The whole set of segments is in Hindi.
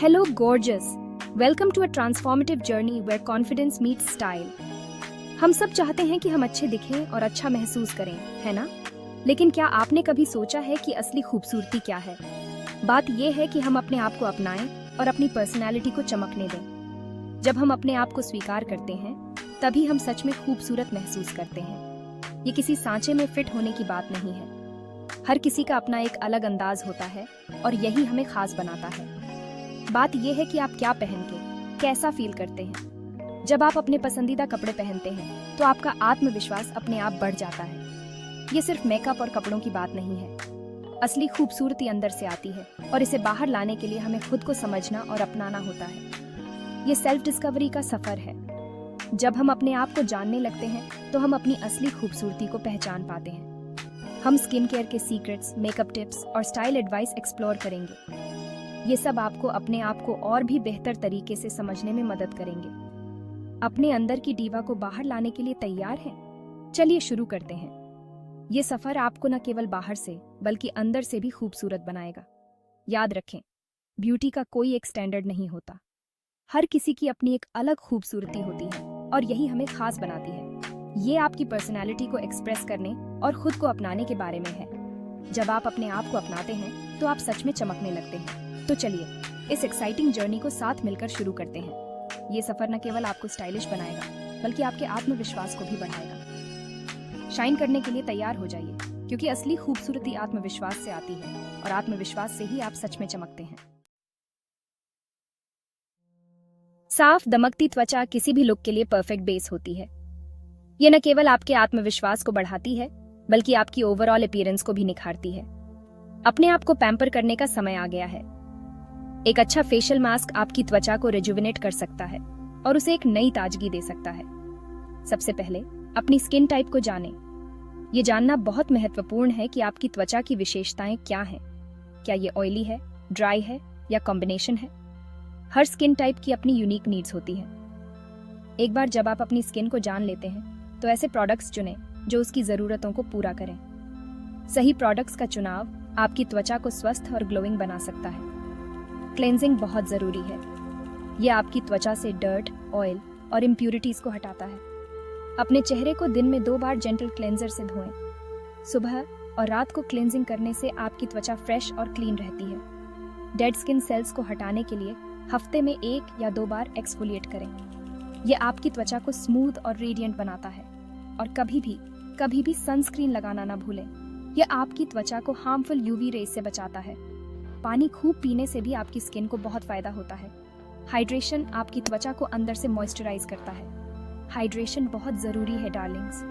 Hello, gorgeous. Welcome to a transformative journey where confidence meets style. हम सब चाहते हैं कि हम अच्छे दिखें और अच्छा महसूस करें, है ना? लेकिन क्या आपने कभी सोचा है कि असली खूबसूरती क्या है? बात यह है कि हम अपने आप को अपनाएं और अपनी पर्सनैलिटी को चमकने दें। जब हम अपने आप को स्वीकार करते हैं, तभी हम सच में खूबसूरत महसूस करते हैं। ये किसी सांचे में फिट होने की बात नहीं है। हर किसी का अपना एक अलग अंदाज होता है और यही हमें खास बनाता है। बात यह है कि आप क्या पहन के कैसा फील करते हैं। जब आप अपने पसंदीदा कपड़े पहनते हैं तो आपका आत्मविश्वास अपने आप बढ़ जाता है। ये सिर्फ मेकअप और कपड़ों की बात नहीं है। असली खूबसूरती अंदर से आती है और इसे बाहर लाने के लिए हमें खुद को समझना और अपनाना होता है। ये सेल्फ डिस्कवरी का सफर है। जब हम अपने आप को जानने लगते हैं तो हम अपनी असली खूबसूरती को पहचान पाते हैं। हम स्किन केयर के सीक्रेट्स, मेकअप टिप्स और स्टाइल एडवाइस एक्सप्लोर करेंगे। ये सब आपको अपने आप को और भी बेहतर तरीके से समझने में मदद करेंगे। अपने अंदर की डीवा को बाहर लाने के लिए तैयार हैं? चलिए शुरू करते हैं। ये सफर आपको न केवल बाहर से बल्कि अंदर से भी खूबसूरत बनाएगा। याद रखें, ब्यूटी का कोई एक स्टैंडर्ड नहीं होता। हर किसी की अपनी एक अलग खूबसूरती होती है और यही हमें खास बनाती है। ये आपकी पर्सनैलिटी को एक्सप्रेस करने और खुद को अपनाने के बारे में है। जब आप अपने आप को अपनाते हैं तो आप सच में चमकने लगते हैं। तो चलिए इस एक्साइटिंग जर्नी को साथ मिलकर शुरू करते हैं। ये सफर न केवल आपको स्टाइलिश बनाएगा बल्कि आपके आत्मविश्वास को भी बढ़ाएगा। शाइन करने के लिए तैयार हो जाइए, क्योंकि असली खूबसूरती आत्मविश्वास से आती है और आत्मविश्वास से ही आप सच में चमकते हैं। साफ दमकती त्वचा किसी भी लुक के लिए परफेक्ट बेस होती है। ये न केवल आपके आत्मविश्वास को बढ़ाती है बल्कि आपकी ओवरऑल अपीयरेंस को भी निखारती है। अपने आप को पैम्पर करने का समय आ गया है। एक अच्छा फेशियल मास्क आपकी त्वचा को रिजुविनेट कर सकता है और उसे एक नई ताजगी दे सकता है। सबसे पहले अपनी स्किन टाइप को जानें। ये जानना बहुत महत्वपूर्ण है कि आपकी त्वचा की विशेषताएं क्या हैं। क्या ये ऑयली है, ड्राई है या कॉम्बिनेशन है? हर स्किन टाइप की अपनी यूनिक नीड्स होती हैं। एक बार जब आप अपनी स्किन को जान लेते हैं तो ऐसे प्रोडक्ट्स चुनें जो उसकी ज़रूरतों को पूरा करें। सही प्रोडक्ट्स का चुनाव आपकी त्वचा को स्वस्थ और ग्लोइंग बना सकता है। क्लेंजिंग बहुत ज़रूरी है। यह आपकी त्वचा से डर्ट, ऑयल और इम्प्यूरिटीज़ को हटाता है। अपने चेहरे को दिन में 2 बार जेंटल क्लेंजर से धोएं। सुबह और रात को क्लेंजिंग करने से आपकी त्वचा फ्रेश और क्लीन रहती है। डेड स्किन सेल्स को हटाने के लिए हफ्ते में 1 या 2 बार एक्सफोलिएट करें। यह आपकी त्वचा को स्मूथ और रेडिएंट बनाता है। और कभी भी सनस्क्रीन लगाना ना भूलें। यह आपकी त्वचा को हार्मफुल यूवी रेज से बचाता है। पानी खूब पीने से भी आपकी स्किन को बहुत फायदा होता है। हाइड्रेशन आपकी त्वचा को अंदर से मॉइस्चराइज करता है। हाइड्रेशन बहुत जरूरी है डार्लिंग्स।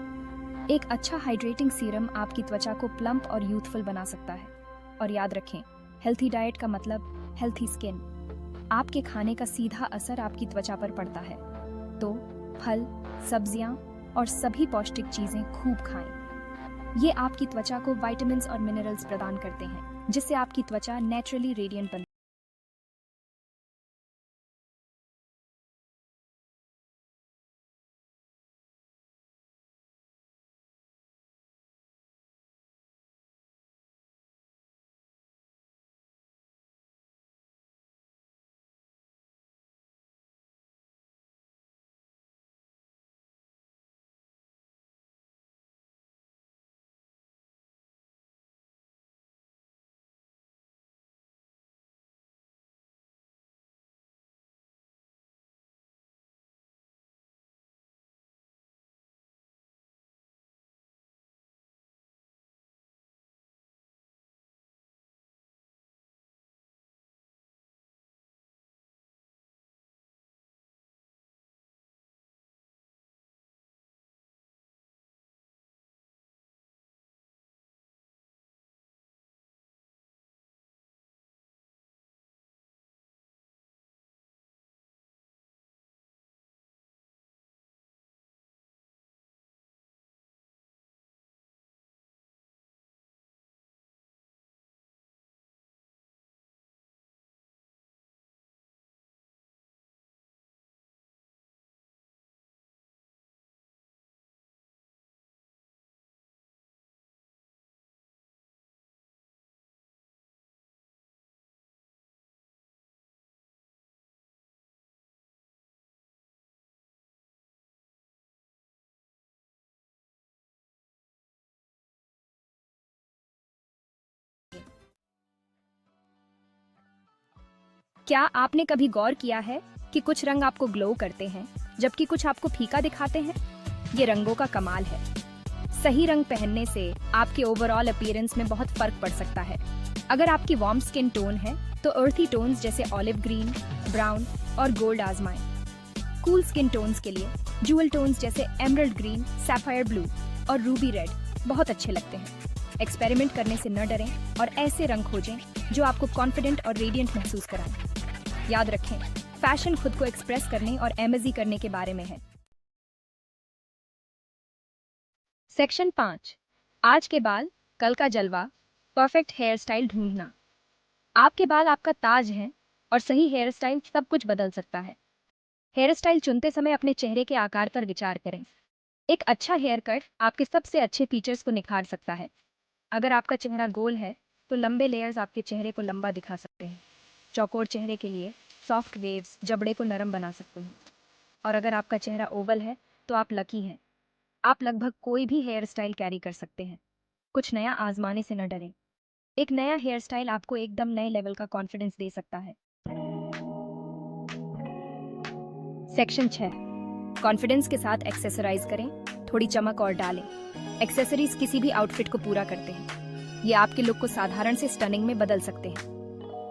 एक अच्छा हाइड्रेटिंग सीरम आपकी त्वचा को प्लम्प और यूथफुल बना सकता है। और याद रखें, हेल्थी डाइट का मतलब हेल्थी स्किन। आपके खाने का सीधा असर आपकी त्वचा पर पड़ता है। तो फल, सब्जियां और सभी पौष्टिक चीजें खूब खाएं। ये आपकी त्वचा को विटामिन्स और मिनरल्स प्रदान करते हैं, जिससे आपकी त्वचा नेचुरली रेडिएंट बनती है। क्या आपने कभी गौर किया है कि कुछ रंग आपको ग्लो करते हैं जबकि कुछ आपको फीका दिखाते हैं? ये रंगों का कमाल है। सही रंग पहनने से आपके ओवरऑल अपीयरेंस में बहुत फर्क पड़ सकता है। अगर आपकी वार्म स्किन टोन है तो अर्थी टोन्स जैसे ऑलिव ग्रीन, ब्राउन और गोल्ड आजमाएं। कूल स्किन टोन्स के लिए जूअल टोन्स जैसे एमरल्ड ग्रीन, सैफायर ब्लू और रूबी रेड बहुत अच्छे लगते हैं। एक्सपेरिमेंट करने से न डरें और ऐसे रंग खोजें जो आपको कॉन्फिडेंट और रेडिएंट महसूस कराएं। याद रखें, फैशन खुद को एक्सप्रेस करने और एमजी करने के बारे में है। सेक्शन 5, आज के बाल कल का जलवा, परफेक्ट हेयर स्टाइल ढूंढना। आपके बाल आपका ताज हैं और सही हेयर स्टाइल सब कुछ बदल सकता है। हेयर स्टाइल चुनते समय अपने चेहरे के आकार पर विचार करें। एक अच्छा हेयर कट आपके सबसे अच्छे फीचर्स को निखार सकता है। अगर आपका चेहरा गोल है तो लंबे लेयर्स आपके चेहरे को लंबा दिखा सकते हैं। चौकोर चेहरे के लिए सॉफ्ट वेव्स जबड़े को नरम बना सकते हैं। और अगर आपका चेहरा ओवल है तो आप लकी हैं। आप लगभग कोई भी हेयर स्टाइल कैरी कर सकते हैं। कुछ नया आजमाने से न डरें। एक नया हेयर स्टाइल आपको एकदम नए लेवल का कॉन्फिडेंस दे सकता है। सेक्शन 6, कॉन्फिडेंस के साथ एक्सेसराइज करें, थोड़ी चमक और डालें। एक्सेसरीज किसी भी आउटफिट को पूरा करते हैं। ये आपके लुक को साधारण से स्टनिंग में बदल सकते हैं।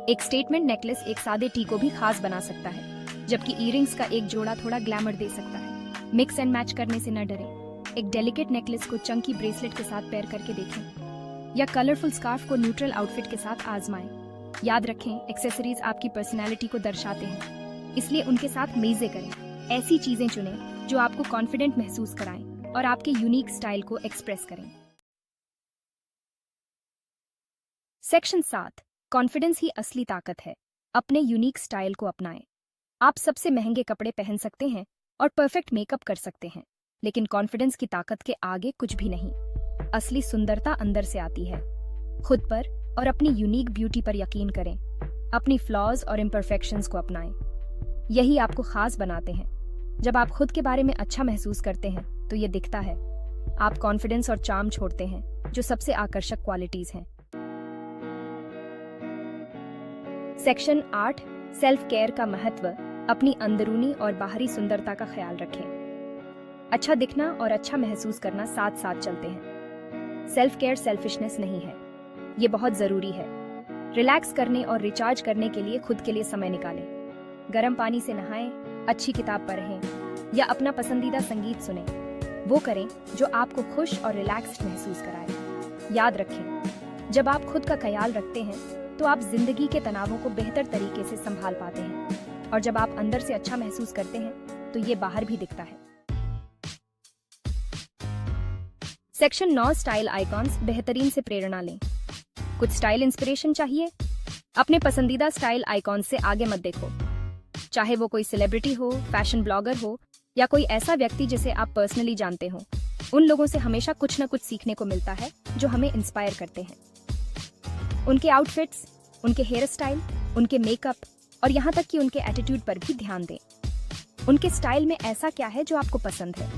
एक स्टेटमेंट नेकलेस एक सादे टी को भी खास बना सकता है, जबकि ईयरिंग्स का एक जोड़ा थोड़ा ग्लैमर दे सकता है। मिक्स एंड मैच करने से न डरें। एक डेलिकेट नेकलेस को चंकी ब्रेसलेट के साथ पेयर करके देखें या कलरफुल स्कार्फ को न्यूट्रल आउटफिट के साथ आजमाएं। याद रखें, एक्सेसरीज आपकी पर्सनैलिटी को दर्शाते हैं, इसलिए उनके साथ मेजे करें। ऐसी चीजें चुनें जो आपको कॉन्फिडेंट महसूस कराएं और आपके यूनिक स्टाइल को एक्सप्रेस करें। सेक्शन 7, कॉन्फिडेंस ही असली ताकत है। अपने यूनिक स्टाइल को अपनाएं। आप सबसे महंगे कपड़े पहन सकते हैं और परफेक्ट मेकअप कर सकते हैं, लेकिन कॉन्फिडेंस की ताकत के आगे कुछ भी नहीं। असली सुंदरता अंदर से आती है। खुद पर और अपनी यूनिक ब्यूटी पर यकीन करें। अपनी फ्लॉज और इम्परफेक्शंस को अपनाएं। यही आपको खास बनाते हैं। जब आप खुद के बारे में अच्छा महसूस करते हैं तो ये दिखता है। आप कॉन्फिडेंस और चार्म छोड़ते हैं, जो सबसे आकर्षक क्वालिटीज हैं। सेक्शन 8, सेल्फ केयर का महत्व। अपनी अंदरूनी और बाहरी सुंदरता का ख्याल रखें। अच्छा दिखना और अच्छा महसूस करना साथ साथ चलते हैं। सेल्फ केयर सेल्फिशनेस नहीं है, ये बहुत जरूरी है। रिलैक्स करने और रिचार्ज करने के लिए खुद के लिए समय निकालें। गर्म पानी से नहाएं, अच्छी किताब पढ़ें या अपना पसंदीदा संगीत सुनें। वो करें जो आपको खुश और रिलैक्स्ड महसूस कराए। याद रखें, जब आप खुद का ख्याल रखते हैं तो आप जिंदगी के तनावों को बेहतर तरीके से संभाल पाते हैं, और जब आप अंदर से अच्छा महसूस करते हैं तो ये बाहर भी दिखता है। Section 9, style icons. बेहतरीन से प्रेरणा लें। कुछ स्टाइल इंस्पिरेशन चाहिए? अपने पसंदीदा स्टाइल आइकॉन से आगे मत देखो। चाहे वो कोई सेलिब्रिटी हो, फैशन ब्लॉगर हो या कोई ऐसा व्यक्ति जिसे आप पर्सनली जानते हो, उन लोगों से हमेशा कुछ न कुछ सीखने को मिलता है जो हमें इंस्पायर करते हैं। उनके आउटफिट्स, उनके हेयर स्टाइल, उनके मेकअप और यहाँ तक कि उनके एटीट्यूड पर भी ध्यान दें। उनके स्टाइल में ऐसा क्या है जो आपको पसंद है?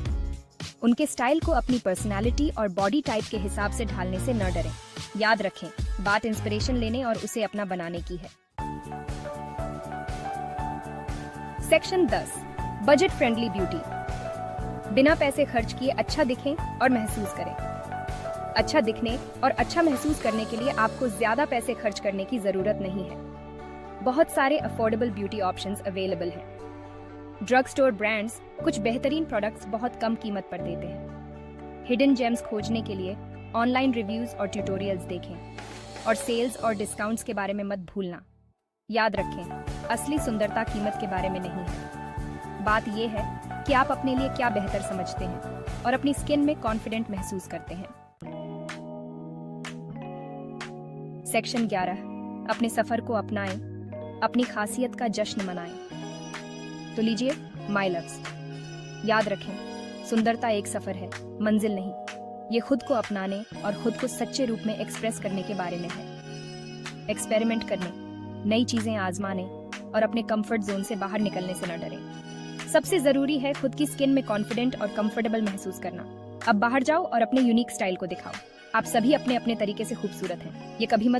उनके स्टाइल को अपनी पर्सनालिटी और बॉडी टाइप के हिसाब से ढालने से न डरें। याद रखें, बात इंस्पिरेशन लेने और उसे अपना बनाने की है। Section 10, budget friendly beauty. बिना पैसे खर्च किए अच्छा दिखें और महसूस करें। अच्छा दिखने और अच्छा महसूस करने के लिए आपको ज्यादा पैसे खर्च करने की जरूरत नहीं है। बहुत सारे अफोर्डेबल ब्यूटी ऑप्शंस अवेलेबल हैं। ड्रग स्टोर ब्रांड्स कुछ बेहतरीन प्रोडक्ट्स बहुत कम कीमत पर देते हैं। हिडन जेम्स खोजने के लिए ऑनलाइन रिव्यूज और ट्यूटोरियल्स देखें, और सेल्स और डिस्काउंट्स के बारे में मत भूलना। याद रखें, असली सुंदरता कीमत के बारे में नहीं है। बात यह है कि आप अपने लिए क्या बेहतर समझते हैं और अपनी स्किन में कॉन्फिडेंट महसूस करते हैं। सेक्शन 11, अपने सफर को अपनाएं, अपनी खासियत का जश्न मनाएं। तो लीजिए माय लव्स, याद रखें, सुंदरता एक सफर है, मंजिल नहीं। ये खुद को अपनाने और खुद को सच्चे रूप में एक्सप्रेस करने के बारे में है। एक्सपेरिमेंट करने, नई चीजें आजमाने और अपने कंफर्ट जोन से बाहर निकलने से न डरें। सबसे जरूरी है खुद की स्किन में कॉन्फिडेंट और कंफर्टेबल महसूस करना। अब बाहर जाओ और अपने यूनिक स्टाइल को दिखाओ। आप सभी अपने अपने तरीके से खूबसूरत हैं, ये कभी मत